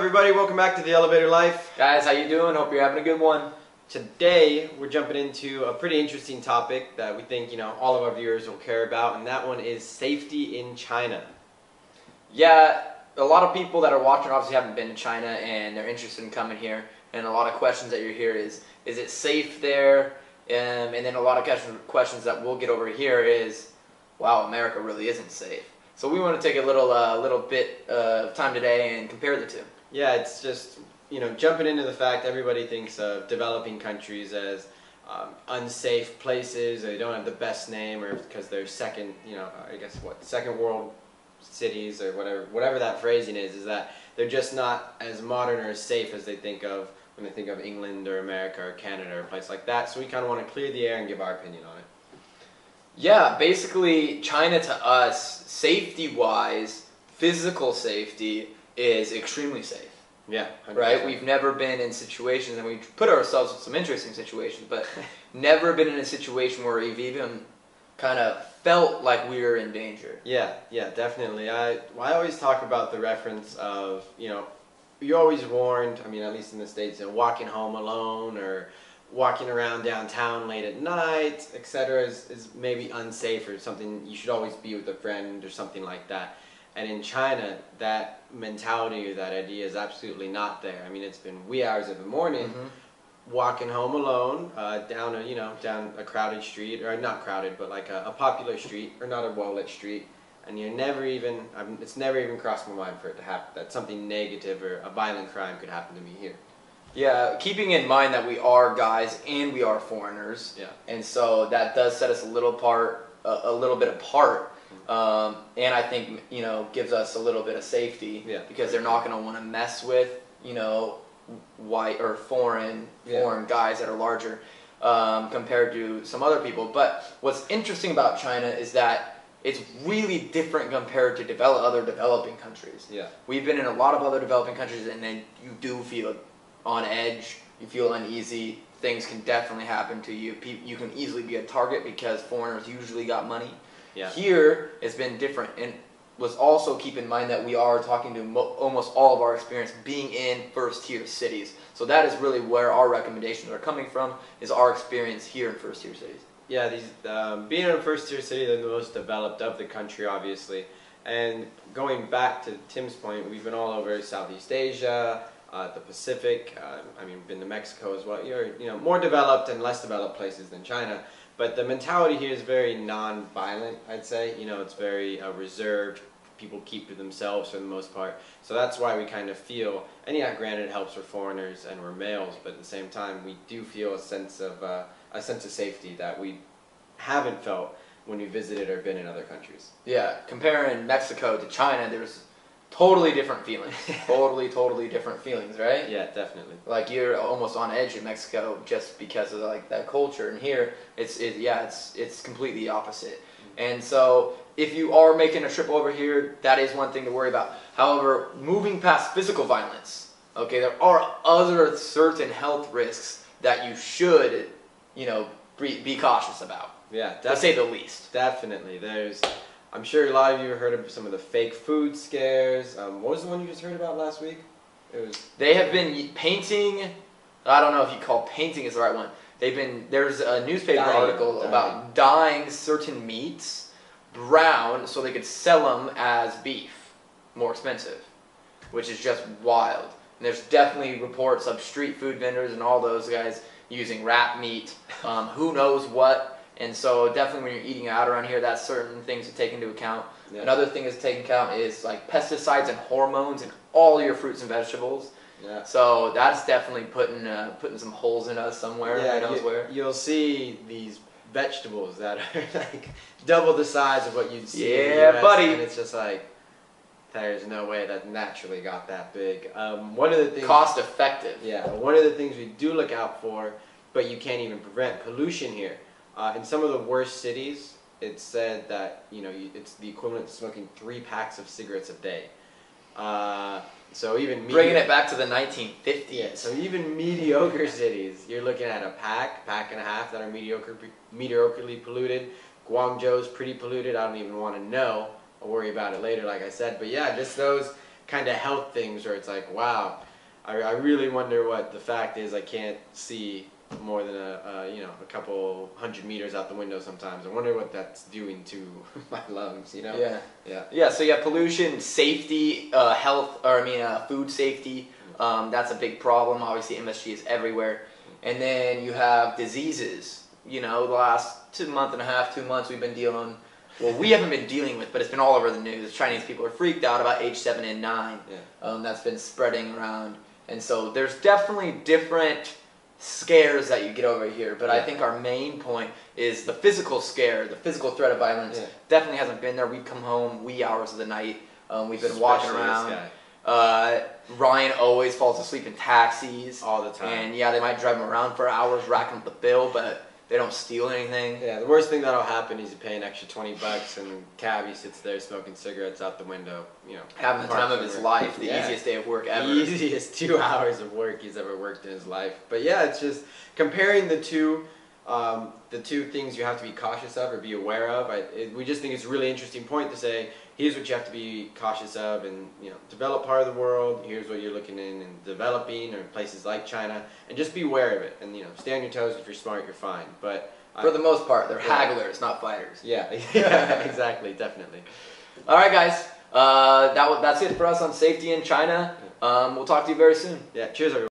everybody, welcome back to The Elevator Life. Guys, how you doing? Hope you're having a good one. Today, we're jumping into a pretty interesting topic that we think, all of our viewers will care about, and that one is safety in China. Yeah, a lot of people that are watching obviously haven't been to China and they're interested in coming here, and a lot of questions that you hear is it safe there? And then a lot of questions that we'll get over here is, wow, America really isn't safe. So we want to take a little bit of time today and compare the two. Yeah, it's just, jumping into the fact everybody thinks of developing countries as unsafe places, or they don't have the best name, or because they're second, second world cities, or whatever that phrasing is that they're just not as modern or as safe as they think of when they think of England or America or Canada or a place like that. So we kind of want to clear the air and give our opinion on it. Yeah, basically China to us, safety-wise, physical safety is extremely safe. Yeah, 100%. Right? We've never been in situations, and we've put ourselves in some interesting situations, but never been in a situation where we've even kind of felt like we were in danger. Yeah, definitely. I always talk about the reference of, you're always warned, at least in the States, walking home alone or walking around downtown late at night, etc. is maybe unsafe or something. You should always be with a friend or something like that. And in China, that mentality or that idea is absolutely not there. It's been wee hours of the morning, walking home alone down a crowded street, or not crowded, but like a popular street, or not a well-lit street, and you're never even, it's never even crossed my mind for it to happen, that something negative or a violent crime could happen to me here. Yeah, keeping in mind that we are guys and we are foreigners, and so that does set us a little bit apart, and I think gives us a little bit of safety, because they're not going to want to mess with white or foreign guys that are larger compared to some other people. But what's interesting about China is that it's really different compared to other developing countries. Yeah, we've been in a lot of other developing countries, and then you do feel on edge, you feel uneasy, things can definitely happen to you. You can easily be a target because foreigners usually got money. Yeah. Here, it's been different, and let's also keep in mind that we are talking to almost all of our experience being in first-tier cities. So that is really where our recommendations are coming from, is our experience here in first-tier cities. Yeah, these being in a first-tier city, they're the most developed of the country, obviously. And going back to Tim's point, we've been all over Southeast Asia, the Pacific. We've been to Mexico as well. You're more developed and less developed places than China, but the mentality here is very non-violent. I'd say it's very reserved. People keep to themselves for the most part. So that's why we kind of feel, and yeah, granted it helps for foreigners and we're males, but at the same time we do feel a sense of safety that we haven't felt when we visited or been in other countries. Yeah, comparing Mexico to China, there's totally different feelings. totally different feelings, right? Yeah, definitely. Like you're almost on edge in Mexico just because of that culture, and here it's completely opposite. And so if you are making a trip over here, that is one thing to worry about. However, moving past physical violence, there are other certain health risks that you should, be cautious about. Yeah, to say the least. Definitely. I'm sure a lot of you have heard of some of the fake food scares. What was the one you just heard about last week? They have been painting, I don't know if you call painting is the right one. There's a newspaper article about dyeing certain meats brown so they could sell them as beef, more expensive, which is just wild. And there's definitely reports of street food vendors and all those guys using rat meat, who knows what. And so definitely when you're eating out around here, that's certain things to take into account. Yeah. Another thing to take into account is like pesticides and hormones in all your fruits and vegetables. Yeah. So that's definitely putting some holes in us somewhere. Yeah, who knows where. You'll see these vegetables that are like double the size of what you'd see in the US, buddy. And it's just like, there's no way that naturally got that big. One of the things, cost effective. Yeah, one of the things we do look out for, but you can't even prevent, pollution here. In some of the worst cities, it's said that it's the equivalent to smoking 3 packs of cigarettes a day. So even bringing it back to the 1950s. Yeah, so even mediocre cities, you're looking at a pack and a half that are mediocrely polluted. Guangzhou's pretty polluted. I don't even want to know. I'll worry about it later, like I said. But yeah, just those kind of health things where it's like, wow, I really wonder what the fact is. I can't see more than a couple 100 meters out the window sometimes. I wonder what that's doing to my lungs, you know? Yeah, so you have pollution, safety, health, or food safety. That's a big problem. Obviously, MSG is everywhere. And then you have diseases. You know, the last 2 months we've been dealing, well, we haven't been dealing with, but it's been all over the news. Chinese people are freaked out about H7N9. That's been spreading around. And so there's definitely different scares that you get over here, but I think our main point is the physical scare, the physical threat of violence definitely hasn't been there. We've come home wee hours of the night. We've been walking around. Ryan always falls asleep in taxis. All the time. And yeah, they might drive him around for hours, racking up the bill, but they don't steal anything. Yeah, the worst thing that'll happen is you pay an extra $20 and the cabbie sits there smoking cigarettes out the window, you know. Having the time of his life, the easiest day of work ever. The easiest 2 hours of work he's ever worked in his life. But yeah, it's just comparing the two things you have to be cautious of or be aware of. We just think it's a really interesting point to say, here's what you have to be cautious of in, you know, developed part of the world. Here's what you're looking in developing or places like China, and just be aware of it. And, you know, stay on your toes. If you're smart, you're fine. But for the most part, they're hagglers, not fighters. Yeah, exactly, definitely. All right, guys. That's it for us on safety in China. We'll talk to you very soon. Yeah, cheers, everyone.